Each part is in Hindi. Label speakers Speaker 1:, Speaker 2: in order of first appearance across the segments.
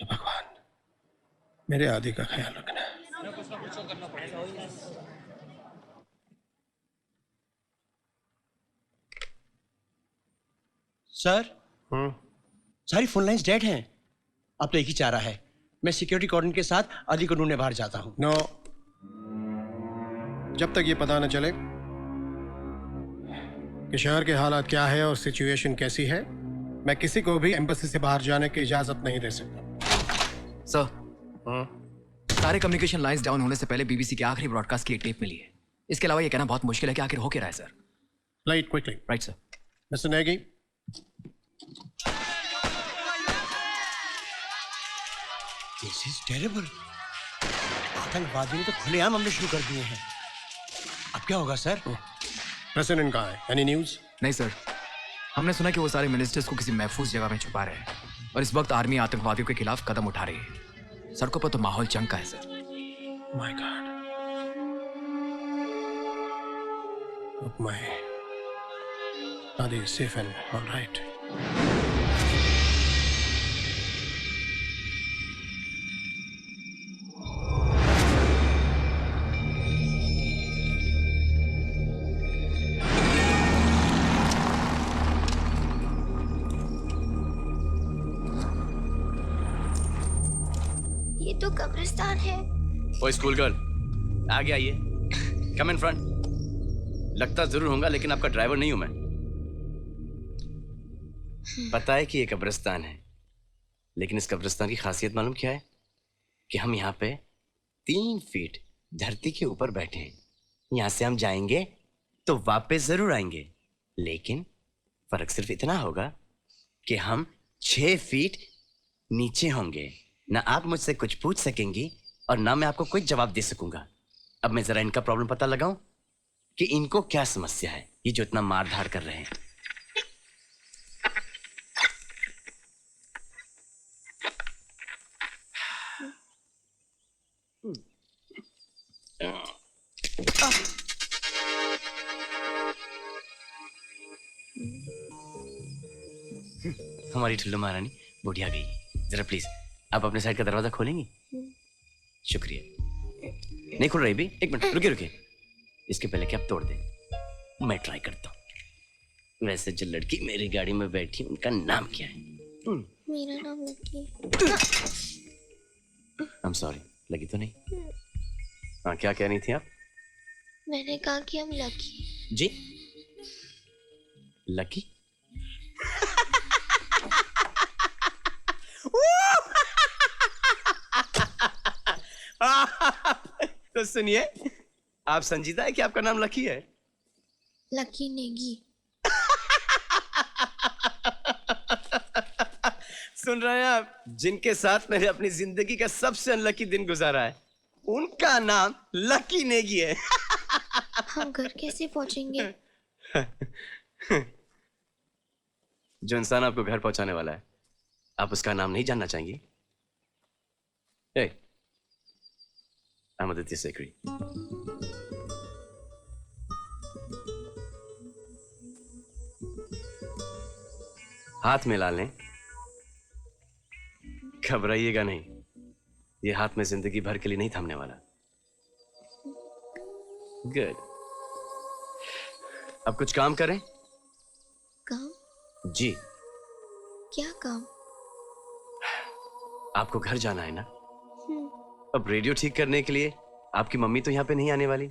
Speaker 1: भगवान, मेरे आदि का ख्याल रखना।
Speaker 2: सर, सारी फोन लाइंस डेड हैं। अब तो एक ही चारा है, मैं सिक्योरिटी कॉर्डन के साथ आदि को ढूंढने बाहर जाता हूँ।
Speaker 1: नो, जब तक ये पता न चले कि शहर के हालात क्या है और सिचुएशन कैसी है, मैं किसी को भी एम्बेसी से बाहर जाने की इजाजत नहीं दे सकता।
Speaker 3: सर, सारे कम्युनिकेशन लाइंस डाउन होने से पहले बीबीसी के आखिरी ब्रॉडकास्ट की एक टेप मिली है। इसके अलावा ये कहना बहुत मुश्किल है कि आखिर हो क्या रहा है sir.
Speaker 1: Play it quickly.
Speaker 3: Right sir.
Speaker 1: Mister Negi,
Speaker 2: this is terrible. आतंकवादियों ने तो खुलेआम हमले शुरू कर दिए हैं। अब क्या होगा सर?
Speaker 1: प्रेसिडेंट कहाँ है? Any news?
Speaker 3: नहीं सर, हमने सुना कि वो सारे मिनिस्टर्स को किसी महफूज जगह में छुपा रहे हैं और इस वक्त आर्मी आतंकवादियों के खिलाफ कदम उठा रही है। सड़कों पर तो माहौल जंग का है sir.
Speaker 1: My God, hope my Adi is safe and all right.
Speaker 4: ये तो कब्रिस्तान है।
Speaker 5: ओए स्कूल गर्ल, आगे आइए। कम इन फ्रंट। लगता जरूर होगा लेकिन आपका ड्राइवर नहीं हूं मैं। पता है कि ये कब्रिस्तान है, लेकिन इस कब्रिस्तान की खासियत मालूम क्या है? कि हम यहाँ पे 3 फीट धरती के ऊपर बैठे हैं। यहाँ से हम जाएंगे तो वापस जरूर आएंगे, लेकिन फर्क सिर्फ इतना होगा कि हम 6 फीट नीचे होंगे। ना आप मुझसे कुछ पूछ सकेंगी और ना मैं आपको कोई जवाब दे सकूंगा। अब मैं जरा इनका प्रॉब्लम पता लगाऊं कि इनको क्या समस्या है, ये जो इतना मार धाड़ कर रहे हैं। हमारी ठुल्लू महारानी बुढ़िया गई। जरा प्लीज आप अपने साइड का दरवाजा खोलेंगी? शुक्रिया। नहीं खुल रही भी? एक मिनट रुकिए रुकिए। इसके पहले कि आप तोड़ दें, मैं ट्राई करता हूँ। वैसे जो लड़की मेरी गाड़ी में बैठी उनका नाम क्या है?
Speaker 4: मेरा नाम लकी।
Speaker 5: I'm sorry, लगी तो नहीं? हाँ, क्या कह रही थी आप?
Speaker 4: मैंने कहा कि हम लकी।
Speaker 5: जी लकी? तो सुनिए, आप संजीदा है कि आपका नाम लकी है?
Speaker 4: लकी नेगी।
Speaker 5: सुन रहे हैं आप? जिनके साथ मैंने अपनी जिंदगी का सबसे अनलकी दिन गुजारा है, उनका नाम लकी नेगी है।
Speaker 4: हम घर कैसे पहुंचेंगे?
Speaker 5: जो इंसान आपको घर पहुंचाने वाला है, आप उसका नाम नहीं जानना चाहेंगे? Hey, I'm Aditya Sekri. हाथ मिला लें, घबराइएगा नहीं। ये हाथ में जिंदगी भर के लिए नहीं थमने वाला। गुड। अब कुछ काम करें?
Speaker 4: काम?
Speaker 5: जी।
Speaker 4: क्या काम?
Speaker 5: आपको घर जाना है ना? अब रेडियो ठीक करने के लिए आपकी मम्मी तो यहाँ पे नहीं आने वाली,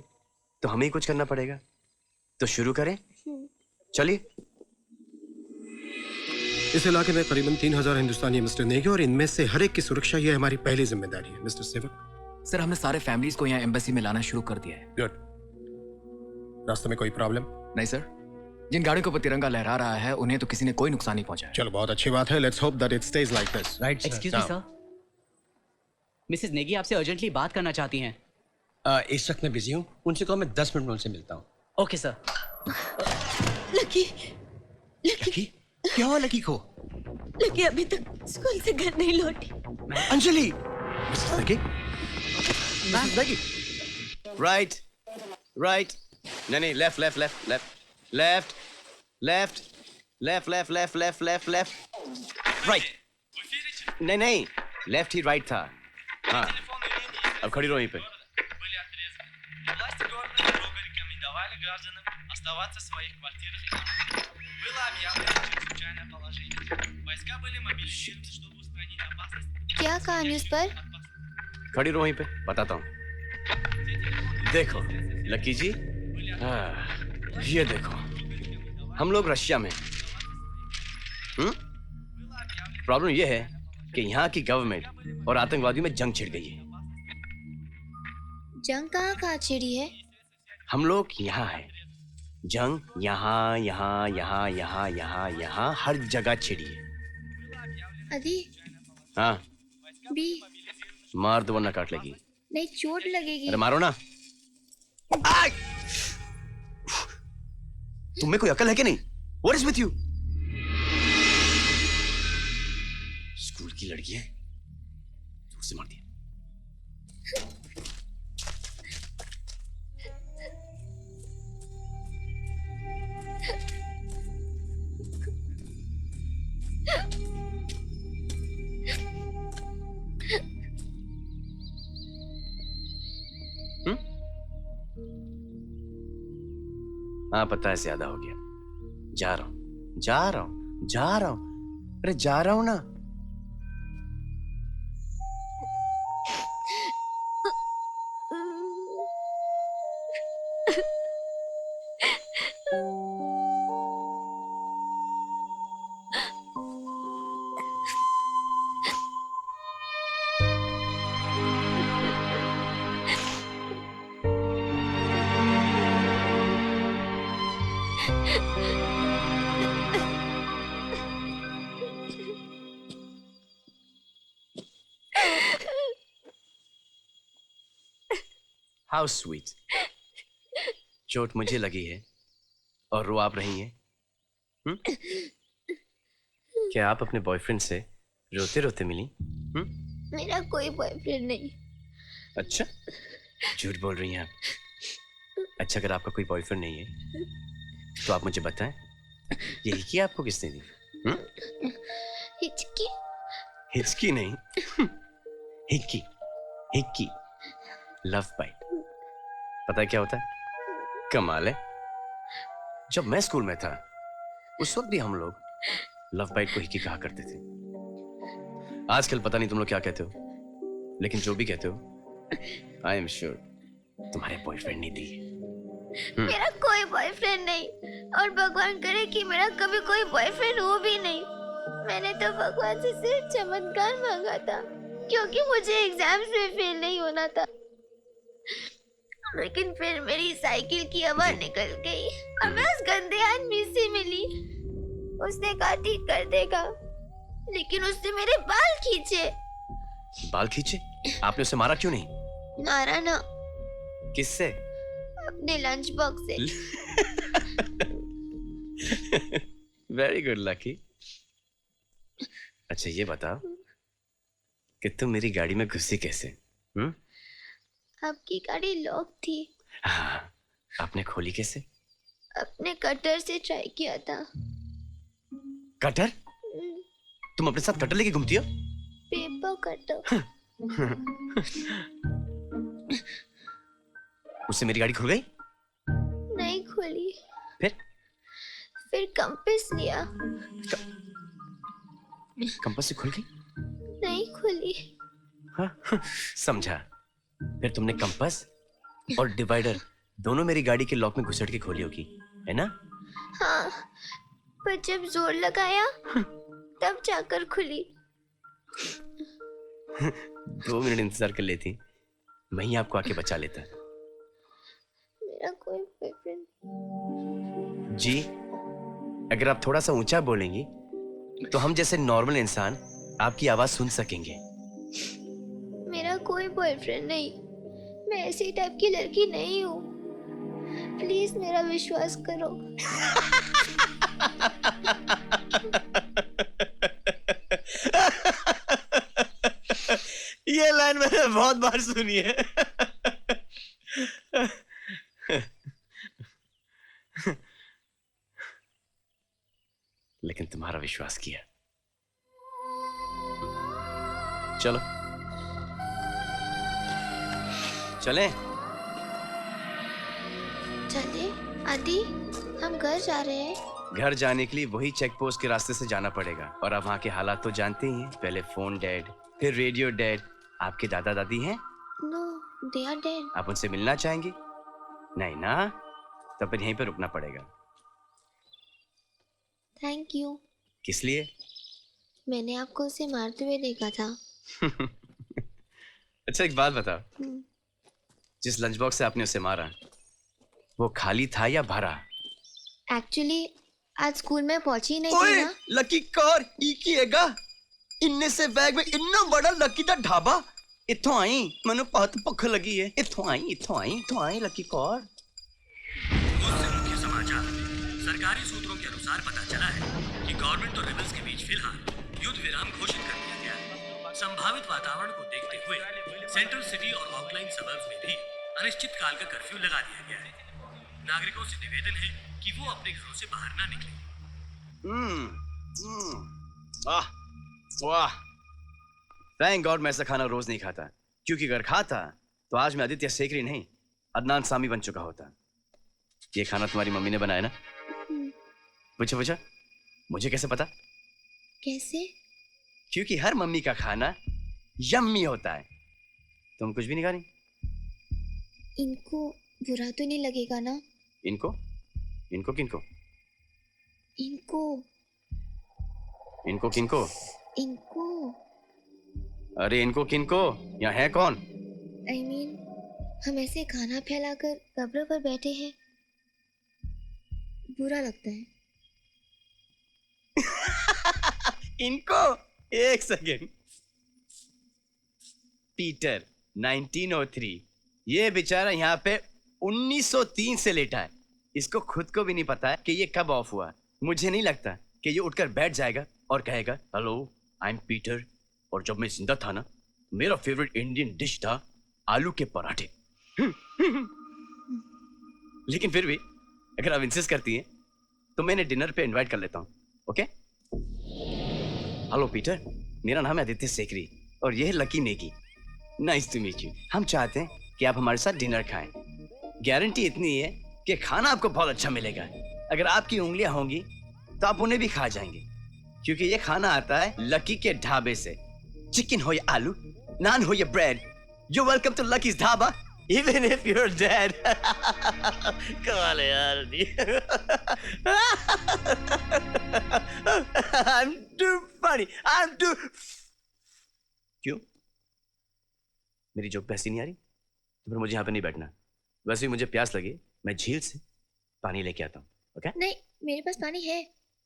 Speaker 5: तो हमें ही कुछ करना पड़ेगा। तो शुरू करें? चलिए।
Speaker 1: इस इलाके में करीबन 3000 हिंदुस्तानी मिस्टर नेगी और इनमें से हर एक की सुरक्षा ये हमारी पहली जिम्मेदारी है। मिस्टर सेवक,
Speaker 3: सर हमने सारे फैमिलीज को यहाँ एम्बेसी में लाना शुरू कर दिया है।
Speaker 1: गुड। रास्ते में कोई प्रॉब्लम?
Speaker 3: नहीं सर, जिन गाड़ियों के ऊपर तिरंगा लहरा रहा है उन्हें तो किसी ने कोई नुकसान नहीं पहुंचाया।
Speaker 1: चलो बहुत अच्छी बात है। Let's hope that it stage like this.
Speaker 2: Right
Speaker 6: excuse me sir, Mrs Negi आपसे अर्जेंटली बात करना चाहती हैं।
Speaker 2: इस वक्त मैं बिजी हूँ, उनसे कहो मैं 10 मिनट में उनसे मिलता हूँ।
Speaker 6: Okay sir.
Speaker 4: Lucky,
Speaker 2: lucky? क्या हुआ लकी को?
Speaker 4: लकी अभी तक स्कूल से घर नहीं लौटी।
Speaker 2: Anjali, Mrs Negi, Mrs Negi, right, right, नहीं, left, left, left, left, left, left, left, left, left, left, left, left, right, नहीं, लेफ्ट ही राइट था। हाँ, अब खड़ी रहो यहीं पे।
Speaker 7: были отрезаны. Власти города строго рекомендовали гражданам оставаться в своих квартирах и домах. Было объявлено чрезвычайное положение. Войска были мобилизированы, чтобы устранить опасность.
Speaker 4: क्या कहा न्यूज़ पर?
Speaker 2: खड़ी रहो वहीं पे, बताता हूँ। देखो, लकी जी, ये देखो, हम लोग रशिया में। प्रॉब्लम ये है कि यहाँ की गवर्नमेंट और आतंकवादियों में जंग छिड़ गई है।
Speaker 4: जंग कहाँ छिड़ी है?
Speaker 2: हम लोग यहाँ हैं। जंग यहाँ, यहाँ, यहाँ, यहाँ, यहाँ, यहाँ, हर जगह छिड़ी है।
Speaker 4: अभी
Speaker 2: हाँ,
Speaker 4: भी
Speaker 2: मार दो वरना काट लेगी।
Speaker 4: नहीं, चोट लगेगी।
Speaker 2: अरे मारो ना। आय! तुम्हें कोई अकल है कि नहीं? What is with you? School की लड़की है, जोर से मार दिया। हाँ, पता है ज्यादा हो गया। जा रहा हूं, जा रहा हूं, जा रहा हूं। अरे जा रहा हूं ना। How sweet. चोट मुझे लगी है और रो आप रही हैं। क्या आप अपने बॉयफ्रेंड से रोते रोते मिली?
Speaker 4: मेरा कोई बॉयफ्रेंड नहीं।
Speaker 2: अच्छा, झूठ बोल रही हैं आप। अच्छा, अगर आपका कोई बॉयफ्रेंड नहीं है तो आप मुझे बताएं, ये हिचकी आपको किसने दी?
Speaker 4: हिचकी?
Speaker 2: हिचकी नहीं, हिक्की, हिक्की, लव बाइट। पता है क्या होता है? कमाल है। जब मैं स्कूल में था उस वक्त भी हम लोग लव बाइट को हिक्की कहा करते थे। आजकल पता नहीं तुम लोग क्या कहते हो, लेकिन जो भी कहते हो, आई एम श्योर तुम्हारे बॉयफ्रेंड ने दी है।
Speaker 4: मेरा कोई बॉयफ्रेंड नहीं, और भगवान करे कि मेरा कभी कोई बॉयफ्रेंड हो भी नहीं। मैंने तो भगवान से सिर्फ चमत्कार मांगा था, क्योंकि मुझे एग्जाम्स में फेल नहीं होना था। लेकिन फिर मेरी साइकिल की हवा निकल गई और मैं उस गंदे आदमी से मिली। उसने कहा ठीक कर देगा, लेकिन उसने मेरे बाल खींचे।
Speaker 2: बाल खींचे? आपने उसे मारा क्यों नहीं?
Speaker 4: मारा ना।
Speaker 2: किससे?
Speaker 4: अपने लंच बॉक्स से।
Speaker 2: Very good lucky. अच्छा ये बताओ कि तुम मेरी गाड़ी में घुसी कैसे?
Speaker 4: आपकी गाड़ी लॉक थी।
Speaker 2: हाँ, आपने खोली कैसे?
Speaker 4: अपने कटर से ट्राई किया था।
Speaker 2: कटर? तुम अपने साथ कटर लेके घूमती हो?
Speaker 4: Paper cutter.
Speaker 2: उससे मेरी गाड़ी खुल गई?
Speaker 4: नहीं खुली।
Speaker 2: फिर
Speaker 4: कंपास लिया।
Speaker 2: कंपास से खुल गई?
Speaker 4: नहीं खुली।
Speaker 2: हाँ, समझा। फिर तुमने कंपास और डिवाइडर दोनों मेरी गाड़ी के लॉक में घुसड़ के खोली होगी, है ना?
Speaker 4: हाँ, पर जब जोर लगाया तब जाकर खुली।
Speaker 2: 2 मिनट इंतजार कर लेती, मैं ही आपको आके बचा लेता।
Speaker 4: मेरा कोई बॉयफ्रेंड
Speaker 2: जी, अगर आप थोड़ा सा ऊंचा बोलेंगी तो हम जैसे नॉर्मल इंसान आपकी आवाज सुन सकेंगे।
Speaker 4: मेरा कोई बॉयफ्रेंड नहीं। मैं ऐसी टाइप की लड़की नहीं हूँ। प्लीज मेरा विश्वास करो।
Speaker 5: मैंने बहुत बार सुनी है। लेकिन तुम्हारा विश्वास किया। चलो चले।
Speaker 4: चले आदि, हम घर जा रहे हैं।
Speaker 5: घर जाने के लिए वही चेक पोस्ट के रास्ते से जाना पड़ेगा, और अब वहाँ के हालात तो जानते ही हैं। पहले फोन डेड, फिर रेडियो डेड। आपके दादा दादी हैं?
Speaker 4: No, they are dead.
Speaker 5: आप उनसे मिलना चाहेंगे? नहीं ना, तो फिर यहीं पे रुकना पड़ेगा।
Speaker 4: Thank you.
Speaker 5: किस लिए?
Speaker 4: मैंने आपको उसे मारते हुए देखा था।
Speaker 5: अच्छा एक बात बताओ,
Speaker 4: हम्म,
Speaker 5: जिस लंच बॉक्स से आपने उसे मारा वो खाली था या भरा?
Speaker 4: एक्चुअली आज स्कूल में पहुंची नहीं थी ना।
Speaker 5: लकी कार ई की हैगा इन्ने से बैग में इतना बड़ा लकी दा ढाबा। इत्थों आई, मैंने बहुत भुख लगी है। इत्थों आई लकी कार।
Speaker 8: मुख्य समाचार। सरकारी सूत्रों के अनुसार पता चला है कि गवर्नमेंट और रिबल्स के बीच फिलहाल युद्ध विराम घोषित कर दिया गया है। संभावित वातावरण को देखते हुए सेंट्रल सिटी और आउटलाइन सबर्ब्स में भी अनिश्चित काल का कर्फ्यू लगा दिया गया है। नागरिकों से निवेदन है कि वो अपने घरों से बाहर ना निकलें।
Speaker 5: वाह, थैंक गॉड मैं ऐसा खाना रोज नहीं खाता, क्योंकि अगर खाता तो आज मैं आदित्य सेकरी नहीं अदनान सामी बन चुका होता। ये खाना तुम्हारी मम्मी ने बनाया ना? पूछा मुझे कैसे पता?
Speaker 4: कैसे?
Speaker 5: क्योंकि हर मम्मी का खाना यम्मी होता है। तुम कुछ भी नहीं खा रही?
Speaker 4: इनको बुरा तो नहीं लगेगा ना?
Speaker 5: इनको किनको?
Speaker 4: इनको
Speaker 5: किनको?
Speaker 4: इनको
Speaker 5: अरे इनको किनको? यहाँ है कौन?
Speaker 4: आई मीन हम ऐसे खाना फैलाकर कब्र पर बैठे हैं, बुरा लगता है।
Speaker 5: इनको? एक सेकेंड। पीटर 1903, ये बेचारा यहाँ पे 1903 से लेटा है। इसको खुद को भी नहीं पता है कि ये कब ऑफ हुआ। मुझे नहीं लगता कि ये उठकर बैठ जाएगा और कहेगा हेलो आई एम पीटर, और जब मैं जिंदा था ना मेरा फेवरेट इंडियन डिश था आलू के पराठे। लेकिन फिर भी अगर आप इंसिस्ट करती हैं तो मैं इन्हें डिनर पे इनवाइट कर लेता हूँ। ओके? हेलो पीटर, मेरा नाम है आदित्य सेकरी और ये है Lucky Negi. Nice to meet you. हम चाहते हैं कि आप हमारे साथ डिनर खाएं। गारंटी इतनी है कि खाना आपको बहुत अच्छा मिलेगा। अगर आपकी उंगलियां होंगी तो आप उन्हें भी खा जाएंगे, क्योंकि ये खाना आता है लकी के ढाबे से। चिकन हो या आलू, नान हो या bread, you welcome to Lucky's dhaba even if you are dead. कमाल है यार। I'm too funny. I'm too... क्यों? मेरी जोक पे हंसी नहीं आ रही? तो फिर मुझे यहाँ पे नहीं बैठना। वैसे भी मुझे प्यास लगी, मैं झील से पानी लेके आता हूँ। ओके?
Speaker 4: नहीं, मेरे पास पानी है,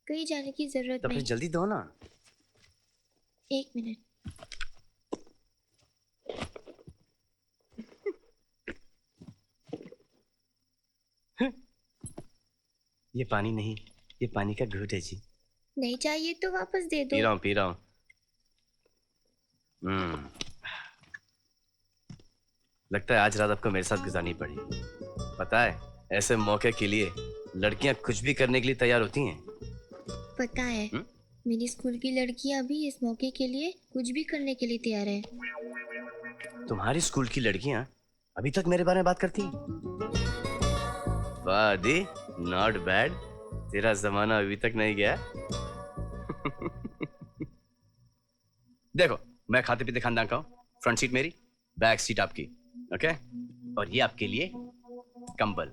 Speaker 4: कहीं जाने की जरूरत
Speaker 5: तो फिर
Speaker 4: नहीं।
Speaker 5: जल्दी दो ना।
Speaker 4: 1 मिनट।
Speaker 5: ये पानी नहीं, ये पानी का घूंट है जी।
Speaker 4: नहीं चाहिए तो वापस दे
Speaker 5: पी
Speaker 4: दो।
Speaker 5: रहा हूँ। लगता है आज रात आपको मेरे साथ गुजारनी पड़ी। पता है ऐसे मौके के लिए लड़कियां कुछ भी करने के लिए तैयार होती हैं।
Speaker 4: पता है मेरी स्कूल की लड़कियां भी इस मौके के लिए कुछ भी करने के लिए तैयार है।
Speaker 5: तुम्हारी स्कूल की लड़कियां अभी तक मेरे बारे में बात करती हैं? वाह दी, नॉट बैड। तेरा जमाना अभी तक नहीं गया। देखो मैं खाते पीते खानदान का हूँ। फ्रंट सीट मेरी, बैक सीट आपकी। ओके? और ये आपके लिए कंबल।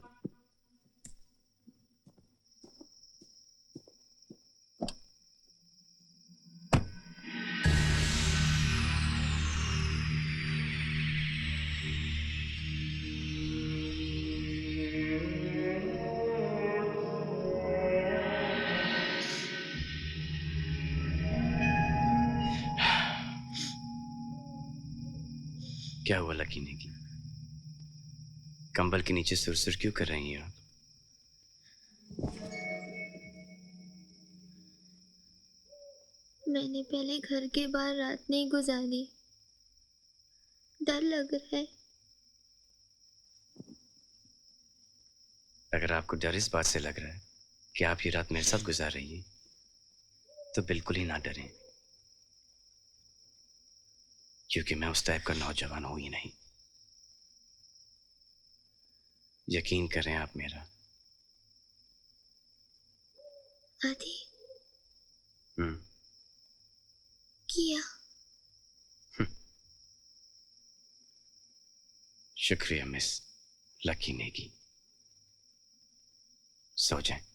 Speaker 5: क्या हुआ लकी नेगी? कंबल के नीचे सुरसुर क्यों कर रही हैं आप?
Speaker 4: मैंने पहले घर के बाहर रात नहीं गुजारी, डर लग रहा है।
Speaker 2: अगर आपको डर इस बात से लग रहा है कि आप ये रात मेरे साथ गुजार रही हैं, तो बिल्कुल ही ना डरें, क्योंकि मैं उस टाइप का नौजवान हूं ही नहीं। यकीन करें आप मेरा।
Speaker 4: आदि
Speaker 2: हम्म।
Speaker 4: किया।
Speaker 2: शुक्रिया मिस लकी नेगी। सो जाएं।